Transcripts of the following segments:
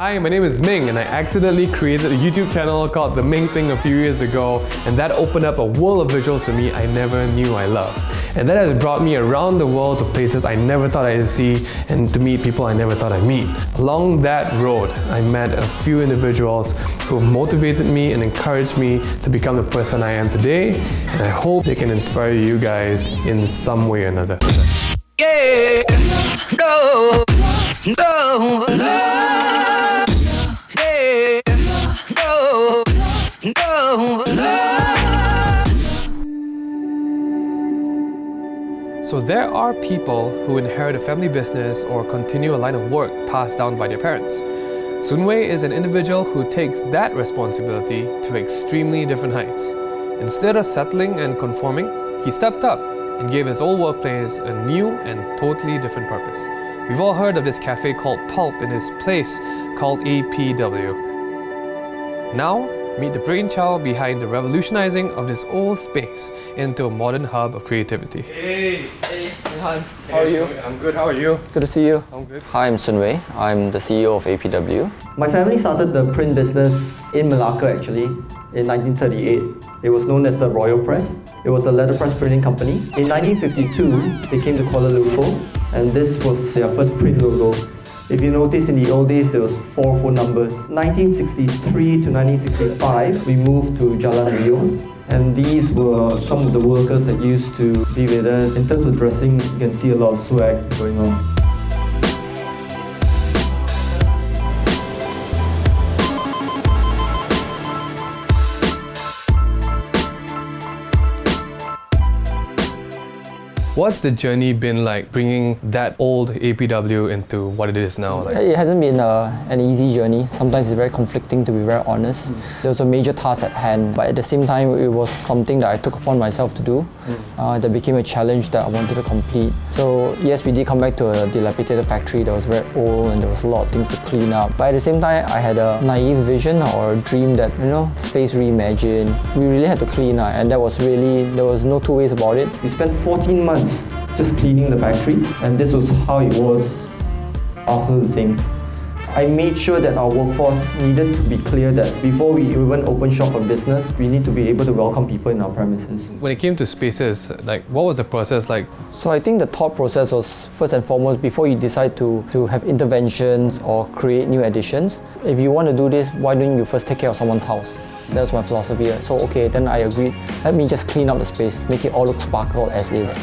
Hi, my name is Ming and I accidentally created a YouTube channel called TheMingThing a few years ago, and that opened up a world of visuals to me I never knew I loved. And that has brought me around the world to places I never thought I'd see and to meet people I never thought I'd meet. Along that road, I met a few individuals who motivated me and encouraged me to become the person I am today, and I hope they can inspire you guys in some way or another. Yeah, no, no, no. So there are people who inherit a family business or continue a line of work passed down by their parents. Soon Wei is an individual who takes that responsibility to extremely different heights. Instead of settling and conforming, he stepped up and gave his old workplace a new and totally different purpose. We've all heard of this cafe called Pulp in his place called APW. Now, meet the brainchild behind the revolutionizing of this old space into a modern hub of creativity. Hey, Ming Han, how are you? I'm good, how are you? Good to see you. I'm good. Hi, I'm Soon Wei. I'm the CEO of APW. My family started the print business in Malacca actually in 1938. It was known as the Royal Press. It was a letterpress printing company. In 1952, they came to Kuala Lumpur, and this was their first print logo. If you notice, in the old days, there was 4 phone numbers. 1963 to 1965, we moved to Jalan Rio, and these were some of the workers that used to be with us. In terms of dressing, you can see a lot of swag going on. What's the journey been like bringing that old APW into what it is now? It hasn't been an easy journey. Sometimes it's very conflicting, to be very honest. There was a major task at hand, but at the same time it was something that I took upon myself to do. That became a challenge that I wanted to complete. So yes, we did come back to a dilapidated factory that was very old and there was a lot of things to clean up. But at the same time, I had a naive vision or a dream that, space reimagined. We really had to clean up, and that was really, there was no two ways about it. We spent 14 months just cleaning the factory, and this was how it was after the thing. I made sure that our workforce needed to be clear that before we even open shop for business, we need to be able to welcome people in our premises. When it came to spaces, what was the process like? So I think the thought process was, first and foremost, before you decide to have interventions or create new additions, if you want to do this, why don't you first take care of someone's house? That was my philosophy. So okay, then I agreed, let me just clean up the space, make it all look sparkle as is.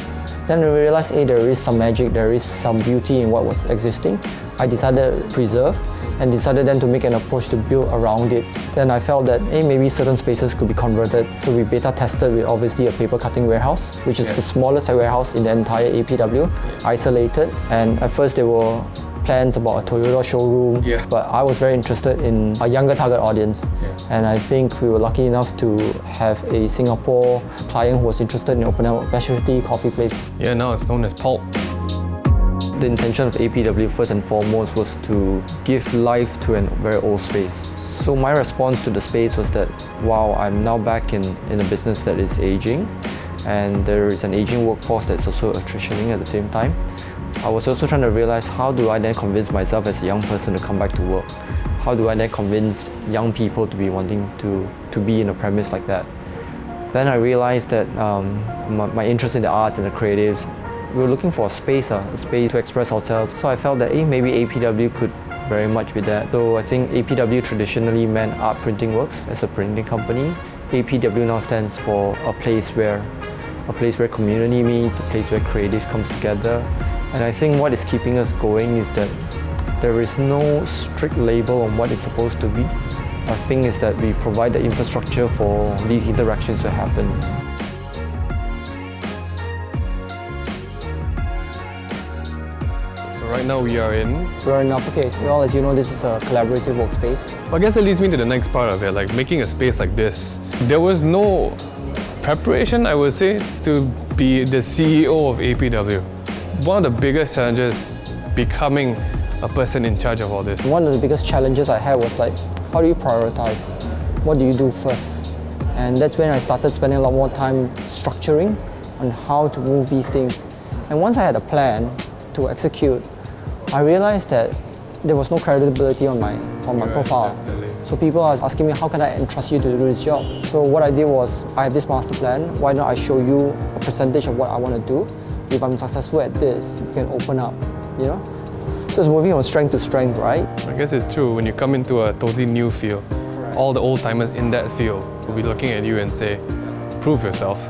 Then I realized, there is some magic, there is some beauty in what was existing. I decided to preserve and decided then to make an approach to build around it. Then I felt that maybe certain spaces could be converted. So we beta tested with obviously a paper cutting warehouse, which is the smallest warehouse in the entire APW, isolated. And at first there were plans about a Toyota showroom, but I was very interested in a younger target audience. And I think we were lucky enough to have a Singapore client who was interested in opening up a specialty coffee place. Yeah, now it's known as Pulp. The intention of APW first and foremost was to give life to a very old space. So my response to the space was that, wow, I'm now back in a business that is aging, and there is an aging workforce that's also attritioning at the same time. I was also trying to realize, how do I then convince myself as a young person to come back to work? How do I then convince young people to be wanting to be in a premise like that? Then I realized that my interest in the arts and the creatives, we were looking for a space to express ourselves. So I felt that maybe APW could very much be that. So I think APW traditionally meant art printing works as a printing company. APW now stands for a place where community meets, a place where creatives comes together. And I think what is keeping us going is that there is no strict label on what it's supposed to be. Our thing is that we provide the infrastructure for these interactions to happen. So right now we're in Uppercase. Well, as you know, this is a collaborative workspace. I guess that leads me to the next part of it, like making a space like this. There was no preparation, I would say, to be the CEO of APW. One of the biggest challenges becoming a person in charge of all this. One of the biggest challenges I had was how do you prioritize? What do you do first? And that's when I started spending a lot more time structuring on how to move these things. And once I had a plan to execute, I realized that there was no credibility on my profile. Definitely. So people are asking me, how can I entrust you to do this job? So what I did was, I have this master plan, why don't I show you a percentage of what I want to do? If I'm successful at this, you can open up, you know? So it's moving from strength to strength, right? I guess it's true, when you come into a totally new field, all the old timers in that field will be looking at you and say, prove yourself.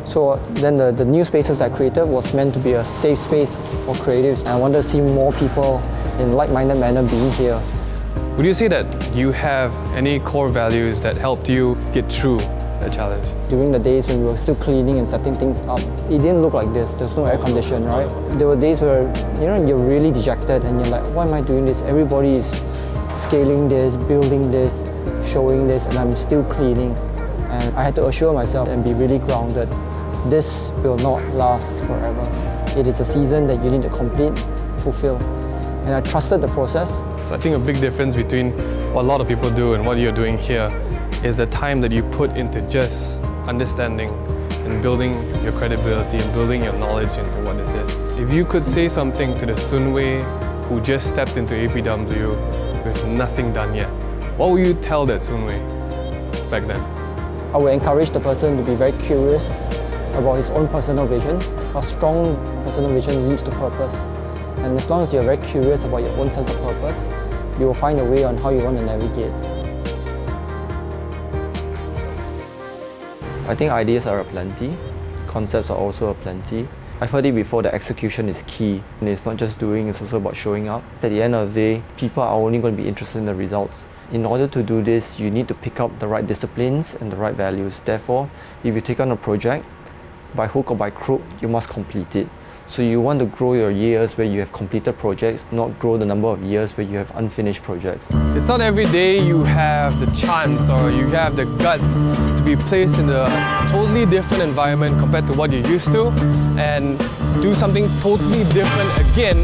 So then the new spaces that I created was meant to be a safe space for creatives. And I wanted to see more people in like-minded manner being here. Would you say that you have any core values that helped you get through the challenge? During the days when we were still cleaning and setting things up, it didn't look like this. There's no air condition, right? There were days where you're really dejected and you're like, why am I doing this? Everybody is scaling this, building this, showing this, and I'm still cleaning. And I had to assure myself and be really grounded. This will not last forever. It is a season that you need to complete, fulfill. And I trusted the process. So I think a big difference between what a lot of people do and what you're doing here is the time that you put into just understanding and building your credibility and building your knowledge into what this is. If you could say something to the Soon Wei who just stepped into APW with nothing done yet, what would you tell that Soon Wei back then? I would encourage the person to be very curious about his own personal vision. A strong personal vision leads to purpose. And as long as you're very curious about your own sense of purpose, you will find a way on how you want to navigate. I think ideas are aplenty, concepts are also aplenty. I've heard it before that execution is key, and it's not just doing, it's also about showing up. At the end of the day, people are only going to be interested in the results. In order to do this, you need to pick up the right disciplines and the right values. Therefore, if you take on a project, by hook or by crook, you must complete it. So you want to grow your years where you have completed projects, not grow the number of years where you have unfinished projects. It's not every day you have the chance or you have the guts to be placed in a totally different environment compared to what you're used to and do something totally different again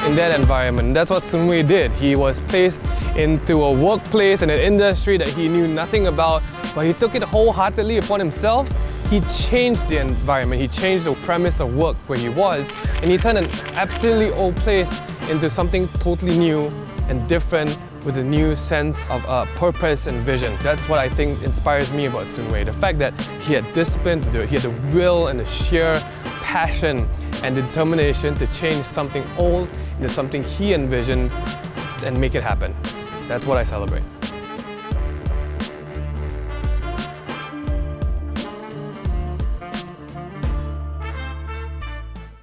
in that environment. And that's what Soon Wei did. He was placed into a workplace in an industry that he knew nothing about, but he took it wholeheartedly upon himself. He changed the environment, he changed the premise of work where he was, and he turned an absolutely old place into something totally new and different with a new sense of purpose and vision. That's what I think inspires me about Soon Wei. The fact that he had discipline to do it, he had the will and the sheer passion and determination to change something old into something he envisioned and make it happen. That's what I celebrate.